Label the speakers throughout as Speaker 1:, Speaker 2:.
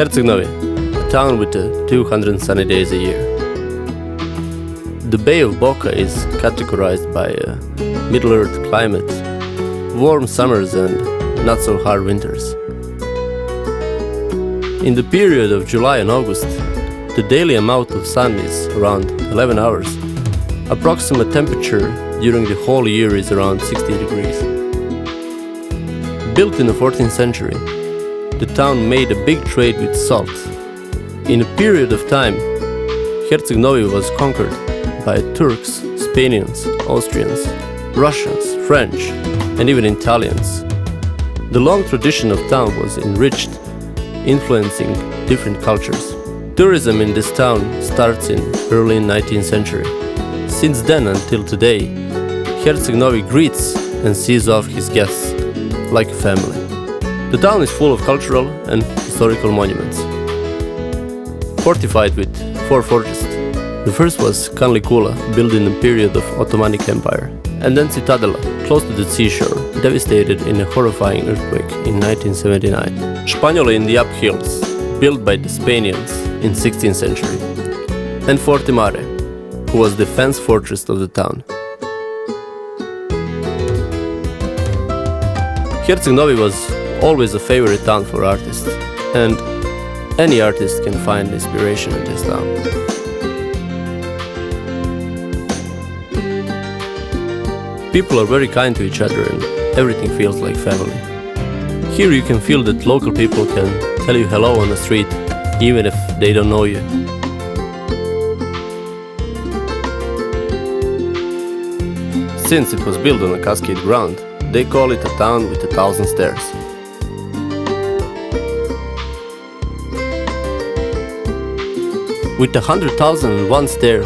Speaker 1: Herceg Novog, a town with 200 sunny days a year. The Bay of Boko is categorized by a Middle-earth climate, warm summers and not so hard winters. In the period of July and August, the daily amount of sun is around 11 hours. Approximate temperature during the whole year is around 60 degrees. Built in the 14th century, the town made a big trade with salt. In a period of time, Herceg Novog was conquered by Turks, Spaniards, Austrians, Russians, French, and even Italians. The long tradition of town was enriched, influencing different cultures. Tourism in this town starts in early 19th century. Since then until today, Herceg Novog greets and sees off his guests like a family. The town is full of cultural and historical monuments. Fortified with 4 fortresses. The first was Kanlikula, built in the period of Ottomanic Empire, and then Citadela, close to the seashore, devastated in a horrifying earthquake in 1979. Španjola in the uphills, built by the Spaniards in 16th century, and Forte Mare, who was the defense fortress of the town. Herceg Novog was always a favorite town for artists, and any artist can find inspiration in this town. People are very kind to each other and everything feels like family. Here you can feel that local people can tell you hello on the street, even if they don't know you. Since it was built on a cascade ground, they call it a town with 1,000 stairs. With 100,001 stairs,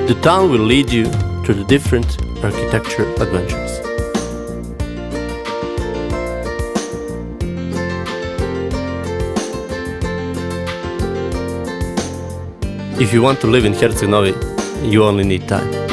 Speaker 1: the town will lead you to the different architecture adventures. If you want to live in Herceg Novog, you only need time.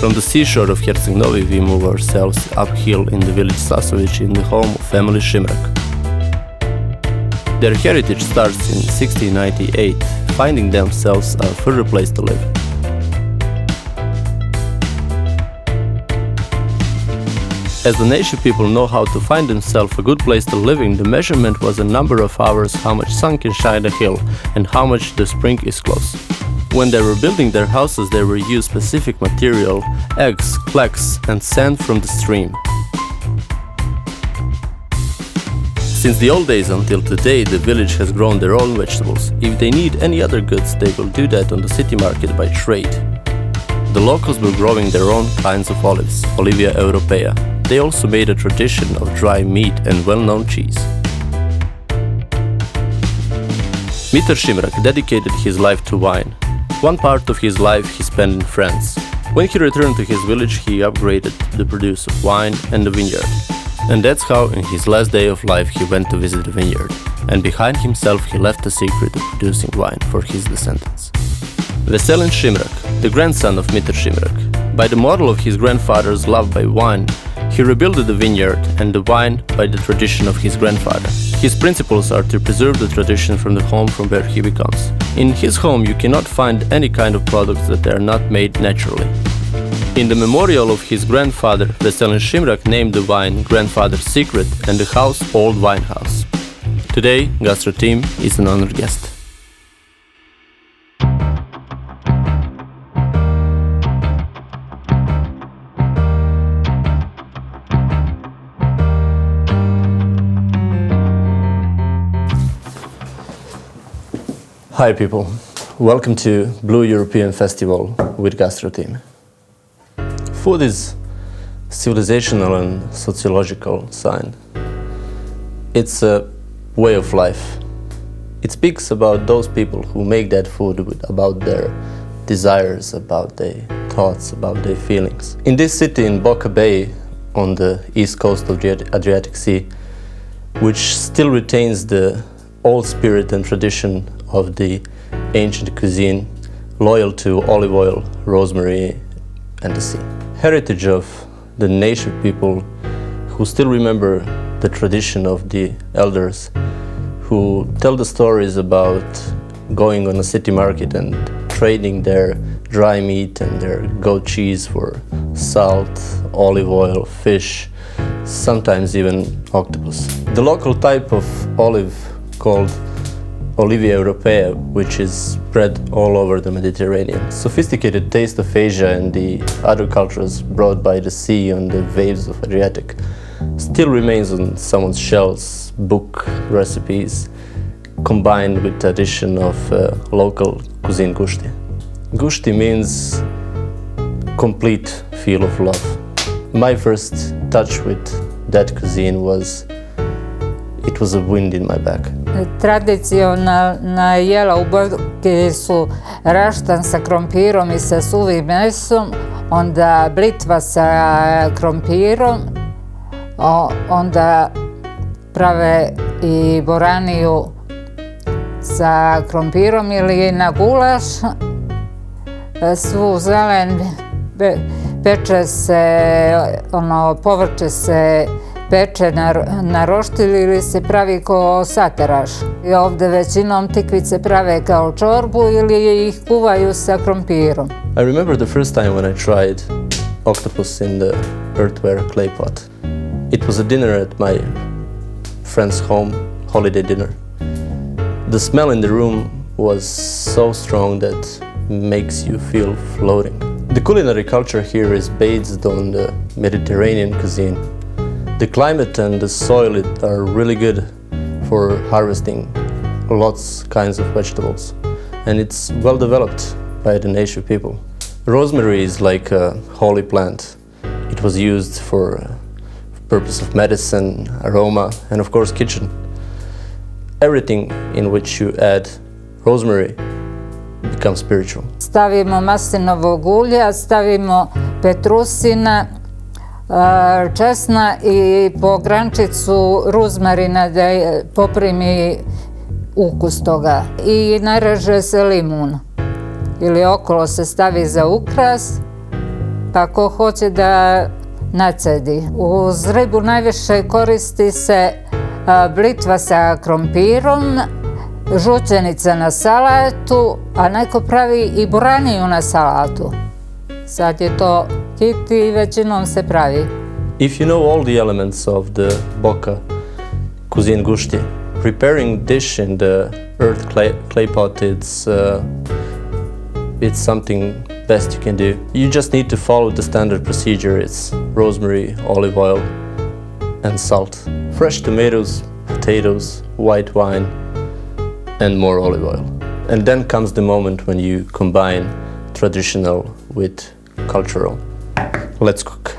Speaker 1: From the seashore of Herceg Novog, we move ourselves uphill in the village Sasović in the home of family Šimrak. Their heritage starts in 1698, finding themselves a further place to live. As the nation people know how to find themselves a good place to live in, the measurement was a number of hours how much sun can shine a hill and how much the spring is close. When they were building their houses, they were used specific material, eggs, flax, and sand from the stream. Since the old days until today, the village has grown their own vegetables. If they need any other goods, they will do that on the city market by trade. The locals were growing their own kinds of olives, Olivia europaea. They also made a tradition of dry meat and well-known cheese. Mitar Šimrak dedicated his life to wine. One part of his life he spent in France. When he returned to his village, he upgraded the produce of wine and the vineyard. And that's how, in his last day of life, he went to visit the vineyard. And behind himself, he left the secret of producing wine for his descendants. Veselin Šimrak, the grandson of Mitar Šimrak. By the model of his grandfather's love by wine, He rebuilt the vineyard and the wine by the tradition of his grandfather. His principles are to preserve the tradition from the home from where he becomes. In his home you cannot find any kind of products that are not made naturally. In the memorial of his grandfather, Veselin Šimrak named the wine Grandfather's Secret and the house Old Wine House. Today, Gastro Team is an honored guest. Hi people, welcome to Blue European Festival with Gastro Team. Food is civilizational and sociological sign. It's a way of life. It speaks about those people who make that food, about their desires, about their thoughts, about their feelings. In this city in Boko Bay, on the east coast of the Adriatic Sea, which still retains the old spirit and tradition of the ancient cuisine, loyal to olive oil, rosemary, and the sea. Heritage of the native people who still remember the tradition of the elders, who tell the stories about going on a city market and trading their dry meat and their goat cheese for salt, olive oil, fish, sometimes even octopus. The local type of olive called Olivia Europea, which is spread all over the Mediterranean. Sophisticated taste of Asia and the other cultures brought by the sea on the waves of Adriatic still remains on someone's shelves, book recipes, combined with the addition of local cuisine gusti. Gusti means complete feel of love. My first touch with that cuisine was a wind in my back.
Speaker 2: Tradicionalna jela u Boki su raštan sa krompirom i sa suvim mesom, onda blitva sa krompirom, onda prave i boraniju sa krompirom ili na gulaš, svu zelen, peče se, povrće se peče na roštilj ili se pravi kao sataraš. I ovdje većinom tikvice prave kao čorbu ili ih kuvaju sa krompirom.
Speaker 1: I remember the first time when I tried octopus in the earthenware clay pot. It was a dinner at my friend's home, holiday dinner. The smell in the room was so strong that makes you feel floating. The culinary culture here is based on the Mediterranean cuisine. The climate and the soil are really good for harvesting lots kinds of vegetables, and it's well developed by the native people. Rosemary is like a holy plant. It was used for purpose of medicine, aroma, and of course kitchen. Everything in which you add rosemary becomes spiritual.
Speaker 2: Stavimo maslinovog ulja, stavimo petrusina, česna i po grančicu ruzmarina da poprimi ukus toga. I nareže se limun. Ili okolo se stavi za ukras, pa ko hoće da nacedi. Uz ribu najviše koristi se blitva sa krompirom, žučenica na salatu, a neko pravi i boraniju na salatu. Sad je to hit i većinom se pravi.
Speaker 1: If you know all the elements of the Boko cuisine gusti, preparing dish in the earth clay pot, it's something best you can do. You just need to follow the standard procedure. It's rosemary, olive oil, and salt. Fresh tomatoes, potatoes, white wine, and more olive oil. And then comes the moment when you combine traditional with cultural. Let's cook.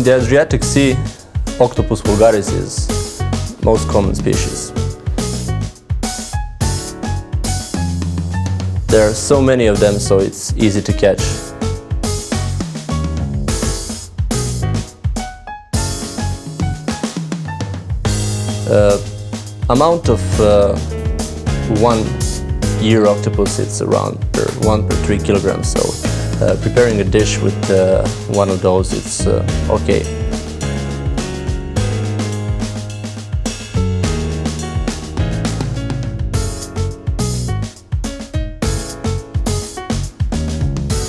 Speaker 1: the Adriatic Sea, Octopus vulgaris is most common species. There are so many of them, so it's easy to catch. Amount of 1 year octopus, it's around 1 per 3 kilograms, so preparing a dish with one of those, it's okay.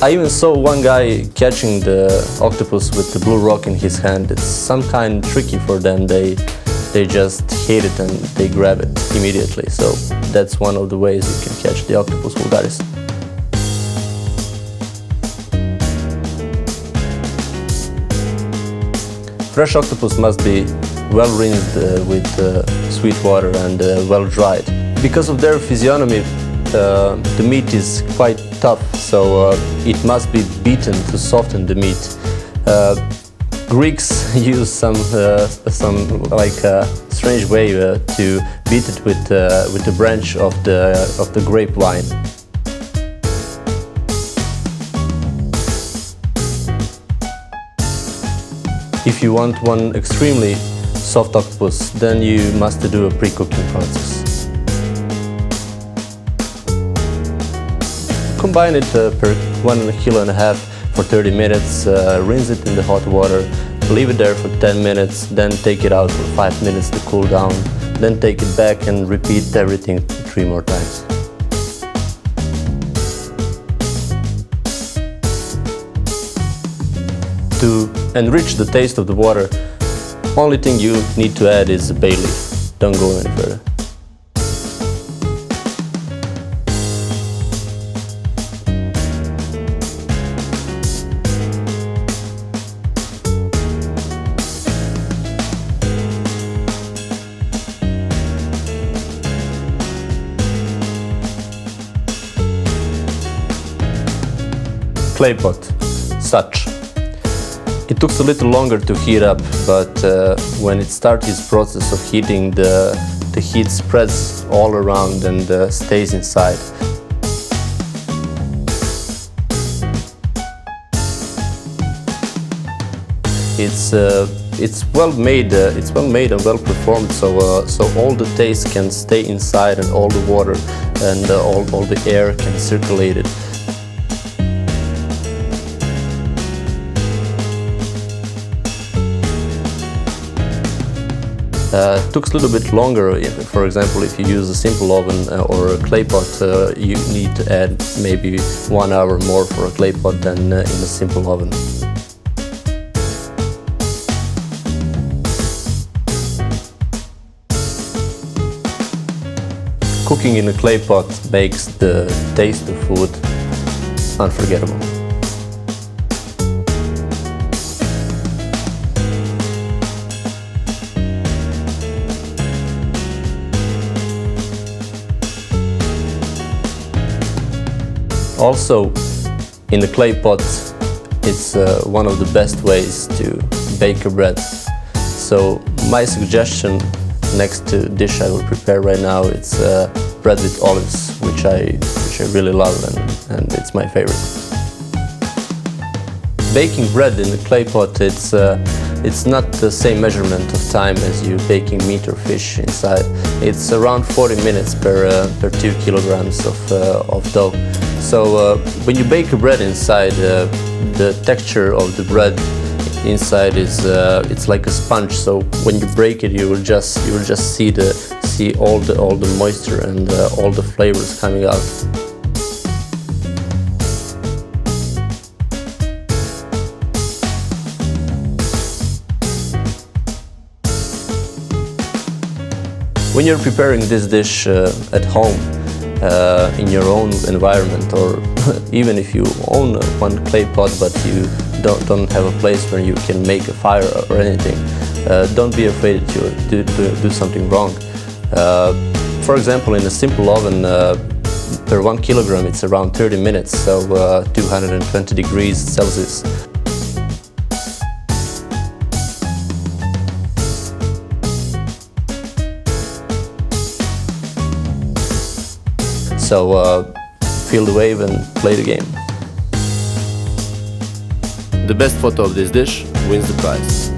Speaker 1: I even saw one guy catching the octopus with the blue rock in his hand. It's some kind tricky for them. They just hit it and they grab it immediately. So that's one of the ways you can catch the Octopus vulgaris. Fresh octopus must be well rinsed with sweet water and well dried. Because of their physiognomy, the meat is quite tough, so it must be beaten to soften the meat. Greeks use some strange way to beat it with the branch of the grapevine. If you want one extremely soft octopus, then you must do a pre-cooking process. Combine it per 1.5 kilos for 30 minutes, rinse it in the hot water, leave it there for 10 minutes, then take it out for 5 minutes to cool down, then take it back and repeat everything 3 more times. To enrich the taste of the water, only thing you need to add is bay leaf. Don't go any further. Clay pot, such. It took a little longer to heat up, but when it starts its process of heating, the heat spreads all around and stays inside. It's well made. It's well made and well performed. So all the taste can stay inside, and all the water and all the air can circulate it. Took a little bit longer. For example, if you use a simple oven or a clay pot, you need to add maybe 1 hour more for a clay pot than in a simple oven. Cooking in a clay pot makes the taste of food unforgettable. Also, in the clay pot, it's one of the best ways to bake a bread. So my suggestion next to dish I will prepare right now, it's bread with olives, which I really love, and it's my favorite. Baking bread in the clay pot, it's not the same measurement of time as you baking meat or fish inside. It's around 40 minutes per 2 kilograms of dough. So when you bake a bread inside, the texture of the bread inside is it's like a sponge. So when you break it, you will just see all the moisture and all the flavors coming out. When you're preparing this dish at home, in your own environment, or even if you own one clay pot but you don't have a place where you can make a fire or anything, don't be afraid to do something wrong. For example, in a simple oven, per 1 kilogram it's around 30 minutes, so 220 degrees Celsius. So feel the wave and play the game. The best photo of this dish wins the prize.